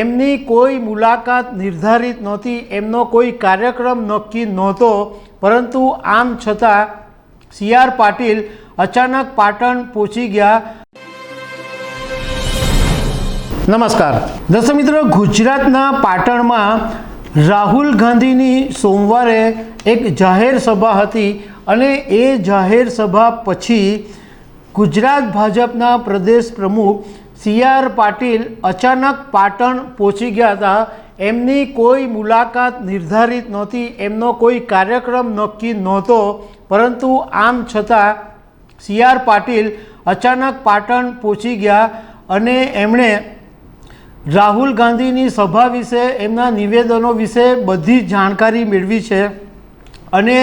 એમની કોઈ મુલાકાત નિર્ધારિત નહોતી, એમનો કોઈ કાર્યક્રમ નક્કી નહોતો, પરંતુ આમ છતાં સી.આર. પાટીલ અચાનક પાટણ પહોંચી ગયા. નમસ્કાર દર્શક મિત્રો, ગુજરાતના પાટણમાં રાહુલ ગાંધીની સોમવારે એક જાહેર સભા હતી અને એ જાહેર સભા પછી ગુજરાત ભાજપના પ્રદેશ પ્રમુખ સી.આર. પાટીલ અચાનક પાટણ પહોંચી ગયા હતા. એમની કોઈ મુલાકાત નિર્ધારિત નહોતી, એમનો કોઈ કાર્યક્રમ નક્કી નહોતો, પરંતુ આમ છતાં સી.આર. પાટીલ અચાનક પાટણ પહોંચી ગયા અને એમણે રાહુલ ગાંધીની સભા વિશે, એમના નિવેદનો વિશે બધી જાણકારી મેળવી છે. અને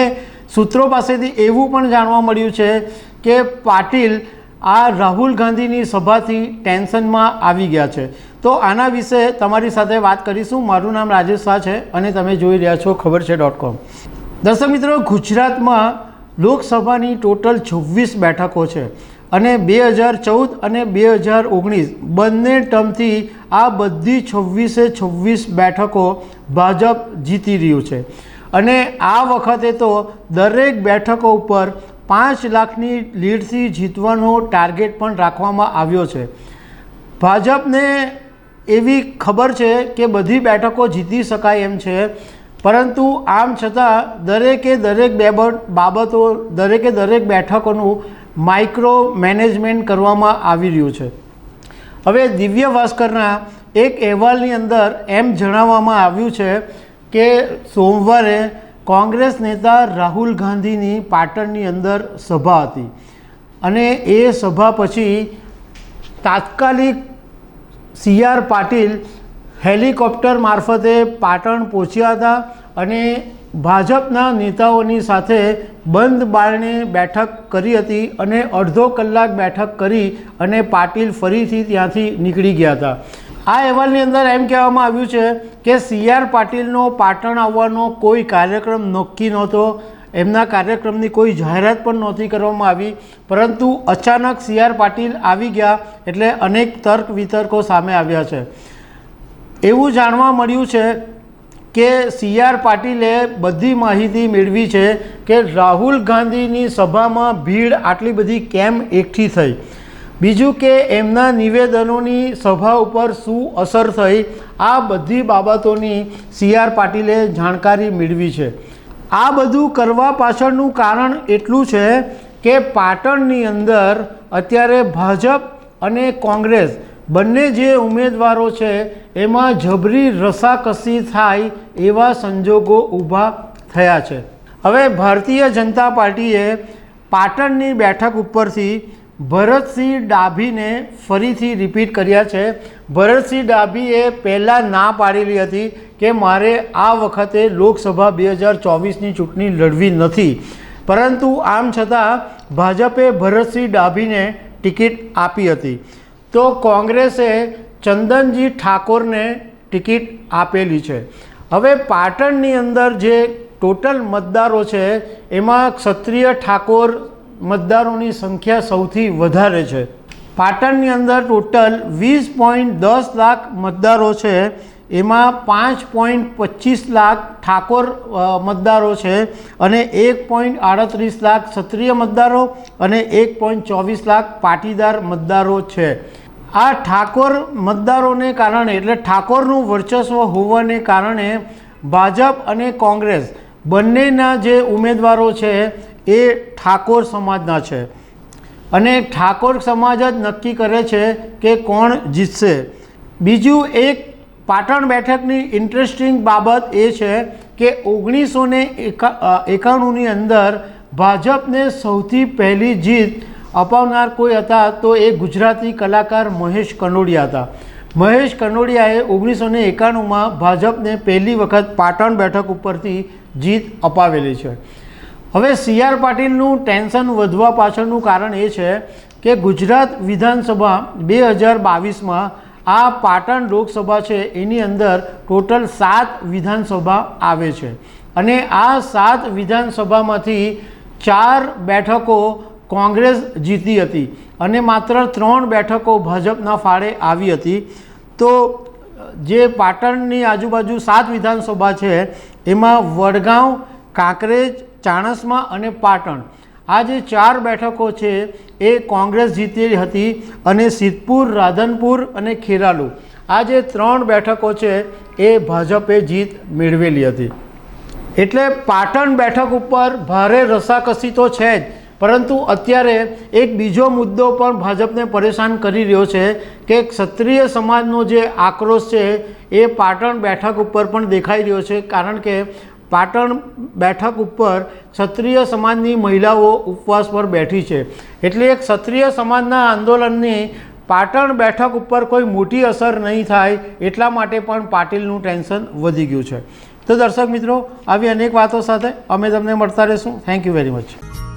સૂત્રો પાસેથી એવું પણ જાણવા મળ્યું છે કે પાટીલ આ રાહુલ ગાંધીની સભાથી ટેન્શનમાં આવી ગયા છે. તો આના વિશે તમારી સાથે વાત કરીશું. મારું નામ રાજેશ શાહ છે અને તમે જોઈ રહ્યા છો ખબર છે.com. દર્શક મિત્રો, ગુજરાતમાં લોકસભાની ટોટલ 26 બેઠકો છે અને 2014 અને 2019 બંને ટર્મથી આ બધી 26 બેઠકો ભાજપ જીતી રહ્યું છે. અને આ વખતે તો દરેક બેઠકો ઉપર 5 લાખની લીડથી જીતવાનો ટાર્ગેટ પણ રાખવામાં આવ્યો છે. ભાજપને એવી ખબર છે કે બધી બેઠકો જીતી શકાય એમ છે, પરંતુ આમ છતાં દરેક બેઠકોનું માઇક્રો મેનેજમેન્ટ કરવામાં આવી રહ્યું છે. હવે દિવ્ય ભાસ્કરના એક અહેવાલની અંદર એમ જણાવવામાં આવ્યું છે કે સોમવારે કોંગ્રેસ નેતા રાહુલ ગાંધીની પાટણની અંદર સભા હતી અને એ સભા પછી તાત્કાલિક સી.આર. પાટીલ હેલિકોપ્ટર મારફતે પાટણ પહોંચ્યા હતા અને ભાજપના નેતાઓની સાથે બંધ બારણે બેઠક કરી હતી અને અડધો કલાક બેઠક કરી અને પાટીલ ફરીથી ત્યાંથી નીકળી ગયા હતા. આ અહેવાલની અંદર એમ કહેવામાં આવ્યું છે કે સી.આર. પાટીલનો પાટણ આવવાનો કોઈ કાર્યક્રમ નક્કી નહોતો, એમના કાર્યક્રમની કોઈ જાહેરાત પણ નહોતી કરવામાં આવી, પરંતુ અચાનક સી.આર. પાટીલ આવી ગયા એટલે અનેક તર્ક વિતર્કો સામે આવ્યા છે. એવું જાણવા મળ્યું છે કે સી.આર. પાટીલે બધી માહિતી મેળવી છે કે રાહુલ ગાંધીની સભામાં ભીડ આટલી બધી કેમ એકઠી થઈ, બીજું કે એમના નિવેદનોની સભા ઉપર શું અસર થઈ, આ બધી બાબતોની સી.આર. પાટીલે જાણકારી મેળવી છે. આ બધું કરવા પાછળનું કારણ એટલું છે કે પાટણની અંદર અત્યારે ભાજપ અને કોંગ્રેસ બંને જે ઉમેદવારો છે એમાં જબરી રસાકસી થાય એવા સંજોગો ઊભા થયા છે. હવે ભારતીય જનતા પાર્ટીએ પાટણની બેઠક ઉપરથી ભરતસિંહ ડાભીને ફરીથી રિપીટ કર્યા છે. ભરતસિંહ ડાભીએ પહેલાં ના પાડેલી હતી કે મારે આ વખતે લોકસભા 2024ની ચૂંટણી લડવી નથી, પરંતુ આમ છતાં ભાજપે ભરતસિંહ ડાભીને ટિકિટ આપી હતી. તો કોંગ્રેસે ચંદનજી ઠાકોરને ટિકિટ આપેલી છે. હવે પાટણની અંદર જે ટોટલ મતદારો છે એમાં ક્ષત્રિય ઠાકોર મતદારોની સંખ્યા સૌથી વધારે છે. પાટણની અંદર ટોટલ 20.10 લાખ મતદારો છે, એમાં 5.25 લાખ ઠાકોર મતદારો છે અને 1.38 લાખ ક્ષત્રિય મતદારો અને 1.24 લાખ પાટીદાર મતદારો છે. આ ઠાકોર મતદારોને કારણે, એટલે ઠાકોરનું વર્ચસ્વ હોવાને કારણે ભાજપ અને કોંગ્રેસ બંનેના જે ઉમેદવારો છે એ ઠાકોર સમાજના છે અને ઠાકોર સમાજ જ નક્કી કરે છે કે કોણ જીતશે. બીજું એક પાટણ બેઠકની ઇન્ટરેસ્ટિંગ બાબત એ છે કે 1991ની અંદર ભાજપને સૌથી પહેલી જીત અપાવનાર કોઈ હતા તો એ ગુજરાતી કલાકાર મહેશ કનોડિયા હતા. મહેશ કનોડિયાએ 1991માં ભાજપને પહેલી વખત પાટણ બેઠક ઉપરથી જીત અપાવેલી છે. હવે સી.આર. પાટીલનું ટેન્શન વધવા પાછળનું કારણ એ છે કે ગુજરાત વિધાનસભા 2022માં આ પાટણ લોકસભા છે એની અંદર ટોટલ 7 વિધાનસભા આવે છે અને આ 7 વિધાનસભામાંથી 4 બેઠકો કોંગ્રેસ જીતી હતી અને માત્ર 3 બેઠકો ભાજપના ફાળે આવી હતી. તો જે પાટણની આજુબાજુ 7 વિધાનસભા છે એમાં વડગાંવ, કાંકરેજ, ચાણસ્મા અને પાટણ, આ જે 4 બેઠકો છે એ કોંગ્રેસ જીતેલી હતી અને સિદ્ધપુર, રાધનપુર અને ખેરાલુ, આ જે 3 બેઠકો છે એ ભાજપે જીત મેળવેલી હતી. એટલે પાટણ બેઠક ઉપર ભારે રસાકસી તો છે જ, પરંતુ અત્યારે એક બીજો મુદ્દો પણ ભાજપને પરેશાન કરી રહ્યો છે કે ક્ષત્રિય સમાજનો જે આક્રોશ છે એ પાટણ બેઠક ઉપર પણ દેખાઈ રહ્યો છે. કારણ કે પાટણ બેઠક ઉપર ક્ષત્રિય સમાજની મહિલાઓ ઉપવાસ પર બેઠી છે, એટલે એક ક્ષત્રિય સમાજના આંદોલનની પાટણ બેઠક ઉપર કોઈ મોટી અસર નહીં થાય એટલા માટે પણ પાટીલનું ટેન્શન વધી ગયું છે. તો દર્શક મિત્રો, આવી અનેક વાતો સાથે અમે તમને મળતા રહીશું. Thank you very much.